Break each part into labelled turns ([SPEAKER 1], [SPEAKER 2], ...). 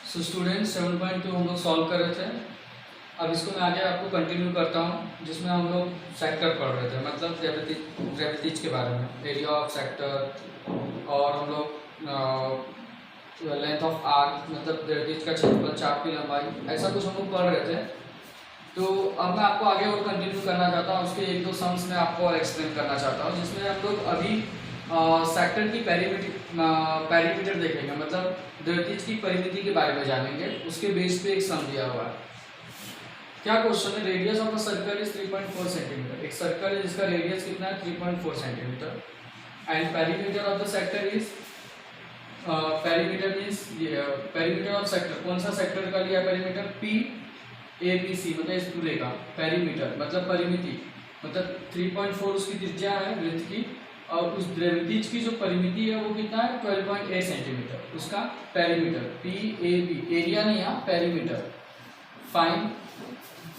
[SPEAKER 1] So students 7.2 हम लोग solve कर रहे थे। अब इसको मैं आगे आपको कंटिन्यू करता हूँ, जिसमें हम लोग सेक्टर पढ़ रहे थे, मतलब ग्रेविटीज के बारे में, एरिया ऑफ सेक्टर, और हम लोग लेंथ ऑफ आर्क, मतलब ग्रेविटीज का क्षेत्रफल, चाप की लंबाई, ऐसा कुछ हम लोग पढ़ रहे थे। तो अब मैं आपको आगे और कंटिन्यू करना चाहता हूँ, उसके एक दो सम्स में आपको और एक्सप्लेन करना चाहता हूँ, जिसमें हम लोग अभी सेक्टर की पेरीमीटर देखेंगे, मतलब ग्रेविटीज की परिमिति के बारे में जानेंगे। उसके बेस पे एक सम दिया हुआ है। क्या क्वेश्चन है? Radius of a circle is 3.4 centimetre. एक सर्कल है जिसका रेडियस कितना है? 3.4 centimetre. And perimeter of the sector is perimeter means perimeter of sector, कौन सा सेक्टर का लिया perimeter? P A B C, मतलब इस पूरे का पेरीमीटर मतलब परिमिति, मतलब 3.4 उसकी त्रिज्या है वृत्त की, और उस ग्रेविटीज की जो परिमिति है वो कितना है? 12.8 सेंटीमीटर। उसका perimeter P A B, area नहीं है, perimeter. Find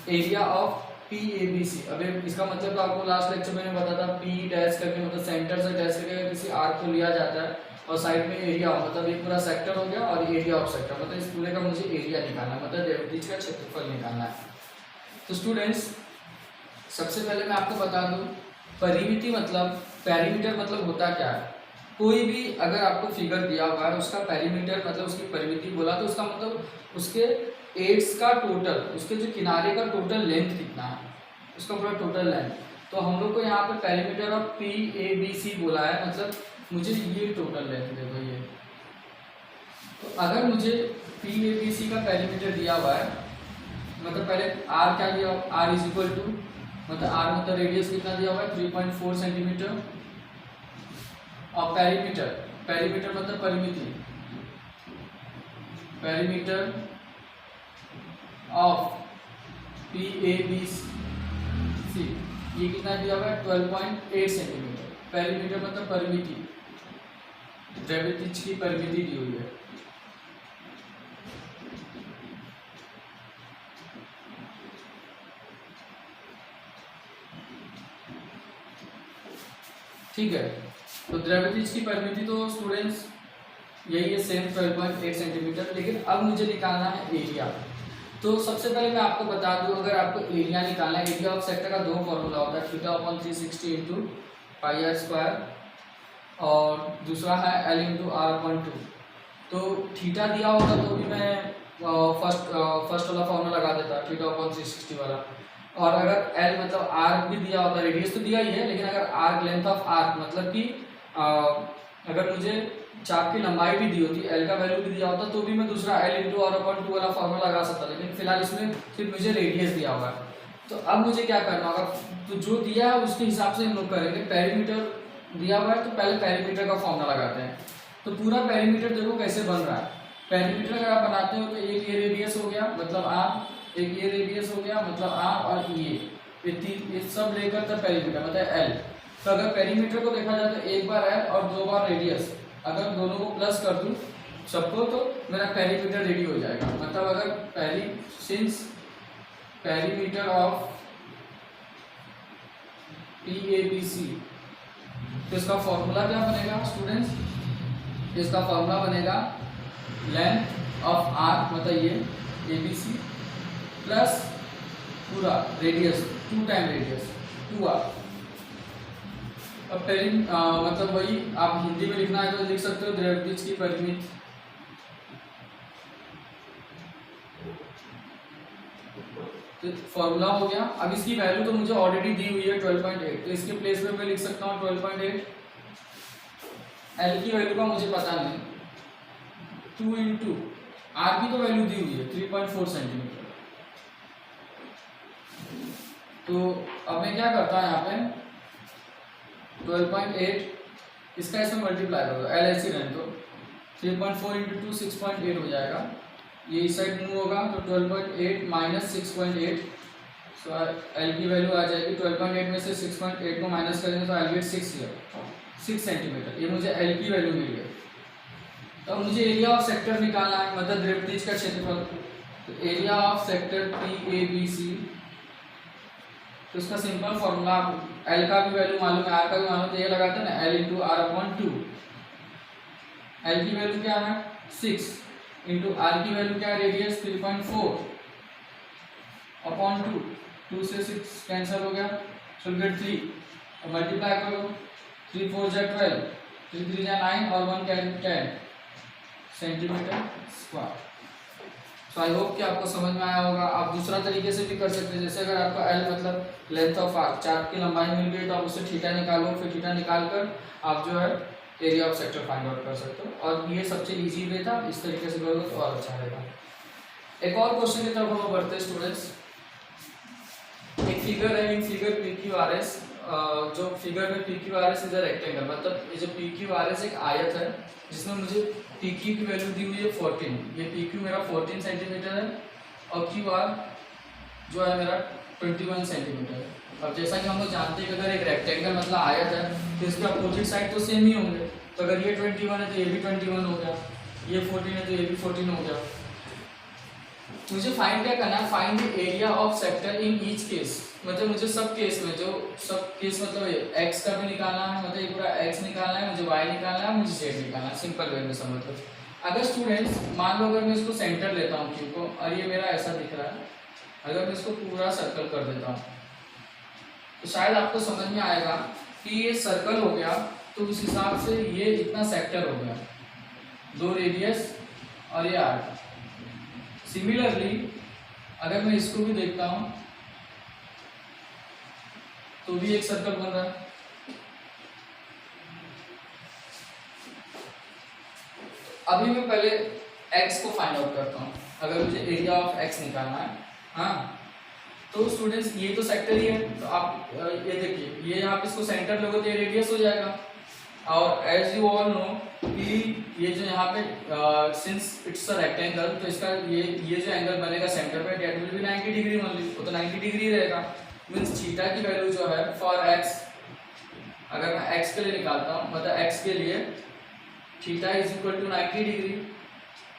[SPEAKER 1] area of P A B C. अब इसका मतलब तो आपको लास्ट लेक्चर में बताया था, पी डैश करके, मतलब सेंटर से डैश करके किसी आर्क को लिया जाता है, और साइड में एरिया, मतलब एक पूरा सेक्टर हो गया, और एरिया ऑफ सेक्टर, मतलब इस पूरे का मुझे एरिया निकालना है, मतलब ग्रेविटीज का क्षेत्रफल निकालना है। तो स्टूडेंट्स, सबसे पहले मैं आपको बता दूं, परिमिति मतलब, पेरीमीटर मतलब होता क्या है? कोई भी अगर आपको फिगर दिया हुआ है, उसका पेरीमीटर मतलब उसकी परिमिति बोला, तो उसका मतलब उसके एड्स का टोटल, उसके जो किनारे का टोटल लेंथ कितना है, उसका पूरा टोटल लेंथ। तो हम लोग को यहाँ पे perimeter of P A B C बोला है, मतलब मुझे ये टोटल लेंथ देखो ये। तो अगर मुझे पी ए बी सी का पेरीमीटर दिया हुआ है, मतलब पहले आर क्या दिया, आर इज इक्वल टू, मतलब आर मतलब रेडियस कितना दिया हुआ है? 3.4 सेंटीमीटर। और पेरीमीटर, पेरीमीटर मतलब परिमिति, perimeter of P A B C, ये कितना दिया हुआ है? 12.8 सेंटीमीटर। पेरीमीटर मतलब परिमिति, ग्रेविटीज की परिमिति दी हुई है। ठीक है, तो ग्रेविटीज की परिमिति तो स्टूडेंट्स यही है, सेम 12.8 सेंटीमीटर। लेकिन अब मुझे निकालना है एरिया। तो सबसे पहले मैं आपको बता दूं, अगर आपको एरिया निकालना है, एरिया ऑफ सेक्टर का दो फॉर्मूला होता है, θ/360 इंटू पाई आर स्क्वायर, और दूसरा है L इंटू R/2। तो थीटा दिया होता तो भी मैं फर्स्ट वाला फॉर्मूला लगा देता, θ/360 वाला। और अगर L मतलब आर्क भी दिया होता, रेडियस तो दिया ही है, लेकिन अगर आर्क, लेंथ ऑफ आर्क, मतलब कि अगर मुझे चाप की लंबाई भी दी होती, L का वैल्यू भी दिया होता, तो भी मैं दूसरा L इंटू R/2 वाला फॉर्मूला लगा सकता। लेकिन फिलहाल इसमें सिर्फ मुझे रेडियस दिया हुआ है। तो अब मुझे क्या करना होगा? तो जो दिया है उसके हिसाब से हम लोग करेंगे। पेरीमीटर दिया हुआ है तो पहले पेरीमीटर का फॉर्मूला लगाते हैं। तो पूरा पेरीमीटर देखो कैसे बन रहा है। पेरीमीटर अगर आप बनाते हो तो एक ये रेडियस हो गया, मतलब आर, एक ये रेडियस हो गया, मतलब आर, और ये सब लेकर तब पेरीमीटर मतलब एल। तो अगर पेरीमीटर को देखा जाए तो एक बार एल और दो बार रेडियस, अगर दोनों को प्लस कर दूं सबको, तो मेरा पेरीमीटर रेडी हो जाएगा। मतलब अगर since perimeter of P A B C, तो इसका फॉर्मूला क्या बनेगा स्टूडेंट्स? इसका फॉर्मूला बनेगा लेंथ ऑफ आर्क, मतलब ये ए बी सी, प्लस पूरा रेडियस, 2 टाइम रेडियस, 2r। अब मतलब वही आप हिंदी में लिखना है तो लिख सकते हो, ग्रेविटीज की परिमिति, तो फॉर्मूला हो गया। अब इसकी वैल्यू तो मुझे ऑलरेडी दी हुई है 12.8, तो इसके प्लेस में मैं लिख सकता हूँ 12.8। एल की वैल्यू का मुझे पता नहीं, 2 इंटू आर की तो वैल्यू दी हुई है 3.4 सेंटीमीटर। तो अब मैं क्या करता हूँ यहाँ पे 12.8, इसका इसमें मल्टीप्लाई करो, एल ऐसी रहने तो 3.4 इंटू 2 6.8 हो जाएगा। ये इस साइड मूव होगा तो 12.8 माइनस 6.8, सो एल की वैल्यू आ जाएगी 12.8 में से 6.8 को माइनस करेंगे तो एल गेट 6 सेंटीमीटर। ये मुझे एल की वैल्यू मिल गई। तो मुझे एरिया ऑफ सेक्टर निकालना है, मतलब ग्रेविटीज का क्षेत्रफल। तो area of sector P A B C, तो इसका सिंपल फॉर्मूला, एल का भी वैल्यू मालूम है, आर का भी मालूम है, तो ये लगाते हैं ना, L इंटू R/2। एल की वैल्यू क्या है? 6, इंटू आर की वैल्यू क्या है, रेडियस 3.4 अपॉन 2, 2 से 6 कैंसिल हो गया, सो गेट 3 और मल्टीप्लाई करो, 3 4 जा 12, 3 3 जा 9 और 1 10 centimetre square. So I hope कि आपको समझ में आया होगा। आप दूसरा तरीके से भी कर सकते हैं, जैसे अगर आपका एल मतलब लेंथ ऑफ आर्क, चार्ट की लंबाई मिल गई तो आप उससे थीटा निकालो, फिर थीटा निकाल कर आप जो है area of sector find out कर सकते हो, और ये सबसे इजी वे था। इस तरीके से करोगे तो और अच्छा रहेगा। एक और क्वेश्चन की तरफ हम बढ़ते हैं स्टूडेंट्स। एक फिगर है, in figure P Q R S, जो फिगर में P Q R S is a rectangle, मतलब ये जो पी क्यू आर एस एक आयत है जिसमें मुझे पी क्यू की वैल्यू दी हुई है 14, ये पी क्यू मेरा 14 सेंटीमीटर है और क्यू आर जो है मेरा 21 सेंटीमीटर है। अब जैसा कि हम लोग जानते हैं कि अगर एक रेक्टेंगल मतलब आयत है तो इसके अपोजिट साइड तो सेम ही होंगे, तो अगर ये 21 है तो ये भी 21 हो गया, ये 14 है तो ये भी 14 हो गया। मुझे फाइंड क्या करना है, find the area of sector in each case, मतलब मुझे सब केस में, जो सब केस मतलब एक्स का भी निकालना है, मतलब ये पूरा एक्स निकालना है, मुझे वाई निकालना है, मुझे जेड निकालना है, सिंपल वे में समझ लो। अगर स्टूडेंट्स मान लो अगर मैं इसको सेंटर लेता हूँ क्यू को, और ये मेरा ऐसा दिख रहा है, अगर मैं इसको पूरा सर्कल कर देता हूँ तो शायद आपको समझ में आएगा कि ये सर्कल हो गया, तो उस हिसाब से ये इतना सेक्टर हो गया, 2 रेडियस और ये आर्क। सिमिलरली अगर मैं इसको भी देखता हूं तो भी एक सर्कल बन रहा है। अभी मैं पहले x को फाइंड आउट करता हूं, अगर मुझे एरिया ऑफ x निकालना है। हाँ, तो स्टूडेंट्स ये तो सेक्टर ही है, तो आप ये देखिए, ये आप इसको सेंटर लोगे तो ये रेडियस हो जाएगा, और एज यू ऑल नो कि ये जो यहाँ पे सिंस इट्स अ रेक्टेंगल, तो इसका ये जो एंगल बनेगा सेंटर पे, that will be 90 degree only, वो तो 90 डिग्री रहेगा। मींस थीटा की वैल्यू जो है फॉर एक्स, अगर मैं एक्स के लिए निकालता हूँ, मतलब एक्स के लिए theta is equal to 90 degree,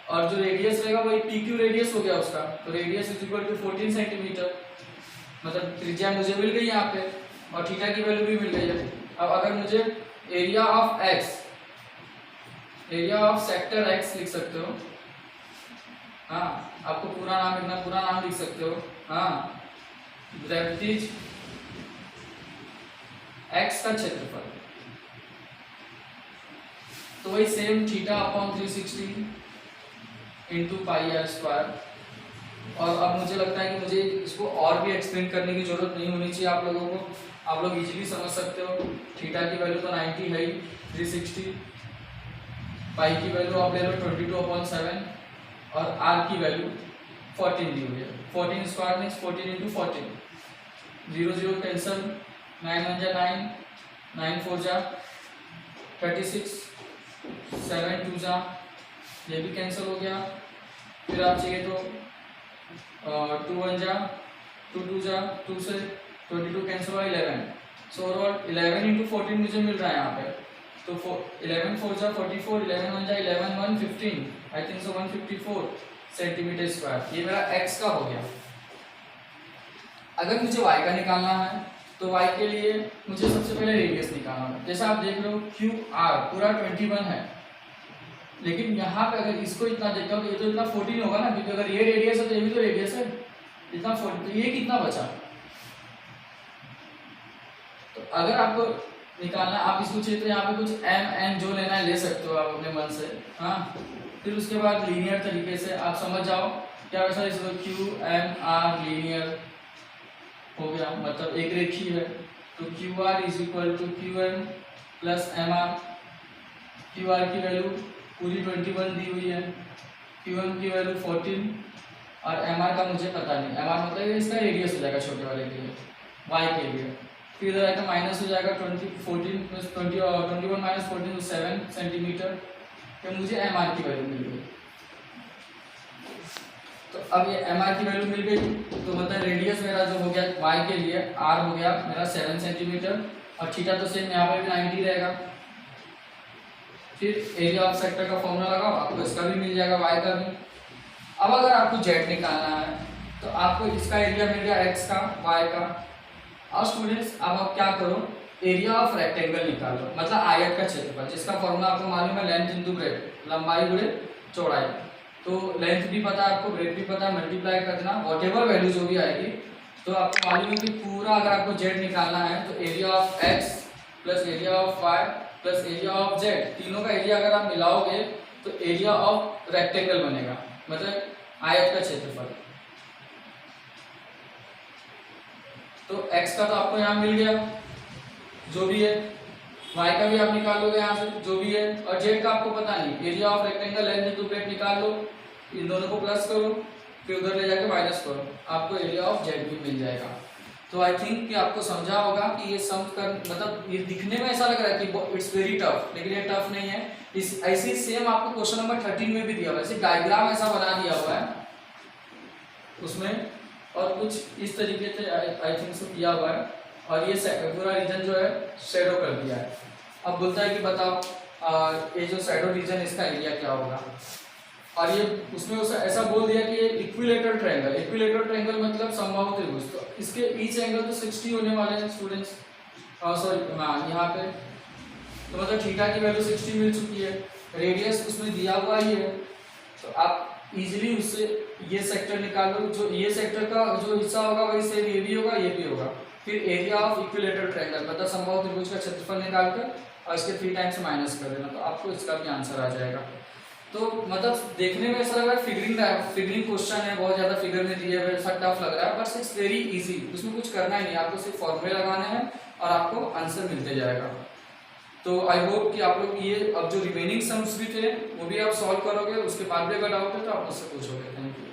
[SPEAKER 1] और जो रेडियस रहेगा वही पी क्यू रेडियस हो गया उसका, तो radius is equal to 14 centimetre, मतलब त्रिज्या मुझे मिल गई यहाँ पे और थीटा की वैल्यू भी मिल गई है। अब अगर मुझे area of x, area of sector x लिख सकते हो, हाँ आपको पूरा नाम लिखना, पूरा नाम लिख सकते हो, हाँ ग्रेविटीज एक्स का क्षेत्रफल, तो वही same theta upon 360 into pi r square. और अब मुझे लगता है कि मुझे इसको और भी एक्सप्लेन करने की जरूरत नहीं होनी चाहिए आप लोगों को, आप लोग इजीली समझ सकते हो। थीटा की वैल्यू तो 90 है ही, 360, पाई की वैल्यू आप ले लो 22/7, और आर की वैल्यू 14 दी हुई है, 14 स्क्वायर मीन्स 14 इंटू 14, 0 0 कैंसल, 9 1 जा 9, 9 4 जा 36, 7 2 जा, ये भी कैंसिल हो गया। फिर आप चाहिए तो 2 1 जा 2 2 जा 2 से 22 कैंसिल हुआ, 11, सो ओवरऑल 11 इंटू 14 मुझे मिल रहा है यहाँ पे, तो 11 4 जा 44, 11 1 जा 11 1 15, I think so 154 centimetre square, ये मेरा x का हो गया। अगर मुझे y का निकालना है तो y के लिए मुझे सबसे पहले रेडियस निकालना है। जैसा आप देख रहे हो क्यू आर पूरा 21 है, लेकिन यहाँ पे अगर इसको इतना देखता हूँ तो ये तो इतना 14 होगा ना, क्योंकि अगर ये रेडियस है तो ये भी तो रेडियस है, इतना 14, तो ये कितना बचा। तो अगर आपको निकालना, आप इसको चाहिए तो यहाँ पे कुछ एम एन जो लेना है ले सकते हो आप अपने मन से, हाँ। फिर उसके बाद लीनियर तरीके से आप समझ जाओ क्या, वैसा इसको क्यू एम आर लीनियर हो गया, मतलब एक रेखी है, तो Q R is equal to Q M plus M R. Q R की वैल्यू पूरी 21 दी हुई है, क्यू एम की वैल्यू 14, और एम आर का मुझे पता नहीं, एम आर मतलब इसका रेडियस हो जाएगा छोटे वाले के लिए, वाई के लिए। फिर इधर आएगा माइनस हो जाएगा 14 प्लस 21 माइनस 14 तो 7 सेंटीमीटर, तो मुझे एम आर की वैल्यू मिल गई। तो अब ये एम आर की वैल्यू मिल गई, तो मतलब रेडियस मेरा जो हो गया वाई के लिए, आर हो गया मेरा 7 सेंटीमीटर, और थीटा तो सेम यहाँ पर भी 90 रहेगा। फिर एरिया ऑफ सेक्टर का फॉर्मूला लगाओ, आपको इसका भी मिल जाएगा, वाई का भी। अब अगर आपको जेड निकालना है तो आपको इसका एरिया मिल गया एक्स का, वाई का। और स्टूडेंट्स अब आप क्या करो, एरिया ऑफ रेक्टेंगल निकालो, मतलब आयत का क्षेत्रफल, जिसका फॉर्मूला आपको मालूम है लेंथ इंटू ब्रेथ, लंबाई गुणे चौड़ाई। तो लेंथ भी पता है आपको, ब्रेथ भी पता है, मल्टीप्लाई करना वॉट एवर वैल्यू जो भी आएगी, तो आपको मालूम है कि पूरा अगर आपको जेड निकालना है तो area of X plus area of Y plus area of Z, तीनों का एरिया अगर आप मिलाओगे तो एरिया ऑफ रेक्टेंगल बनेगा, मतलब आयत का क्षेत्रफल। तो x का तो आपको यहाँ मिल गया जो भी है, y का भी आप निकालोगे यहाँ से जो भी है, और z का आपको पता नहीं, area of rectangle length into breadth निकाल लो, इन दोनों को प्लस करो, फिर उधर ले जाके माइनस करो, आपको एरिया ऑफ z भी मिल जाएगा। तो आई थिंक कि आपको समझा होगा कि ये सम कर, मतलब ये दिखने में ऐसा लग रहा है कि इट्स वेरी टफ, लेकिन ये टफ नहीं है। इस ऐसी सेम आपको क्वेश्चन नंबर 13 में भी दिया हुआ है, ऐसे डायग्राम ऐसा बना दिया हुआ है उसमें, और कुछ इस तरीके से आई थिंक से किया हुआ है, और ये पूरा रीजन जो है शेडो कर दिया है। अब बोलता है कि बताओ ये जो शेडो रीजन इसका एरिया क्या होगा, और ये उसमें ऐसा बोल दिया कि ये इक्विलेटरल ट्रायंगल, इक्विलेटरल ट्रायंगल मतलब समबाहु त्रिभुज, तो इसके ईच एंगल तो 60 होने वाले हैं स्टूडेंट्स, सॉरी हाँ यहाँ पे, तो मतलब थीटा की वैल्यू 60 मिल चुकी है, रेडियस उसमें दिया हुआ ही है, तो आप इजीली उससे ये सेक्टर निकाल लो, जो ये सेक्टर का जो हिस्सा होगा वही सेम ये भी होगा ये भी होगा, फिर एरिया ऑफ इक्विलेटरल ट्रायंगल मतलब समबाहु त्रिभुज का क्षेत्रफल निकाल कर और इसके 3 टाइम्स माइनस कर देना, तो आपको इसका भी आंसर आ जाएगा। तो मतलब देखने में ऐसा लग रहा है फिगरिंग क्वेश्चन है, बहुत ज्यादा फिगर में दिए हुए, ऐसा टफ लग रहा है, बट इट्स वेरी इजी, उसमें कुछ करना ही नहीं, आपको सिर्फ फॉर्मूले लगाने हैं और आपको आंसर मिलते जाएगा। तो आई होप कि आप लोग ये अब जो रिमेनिंग सम्स भी थे वो भी आप सॉल्व करोगे, उसके बाद भी अगर डाउट है तो आप मुझसे पूछोगे। Thank you.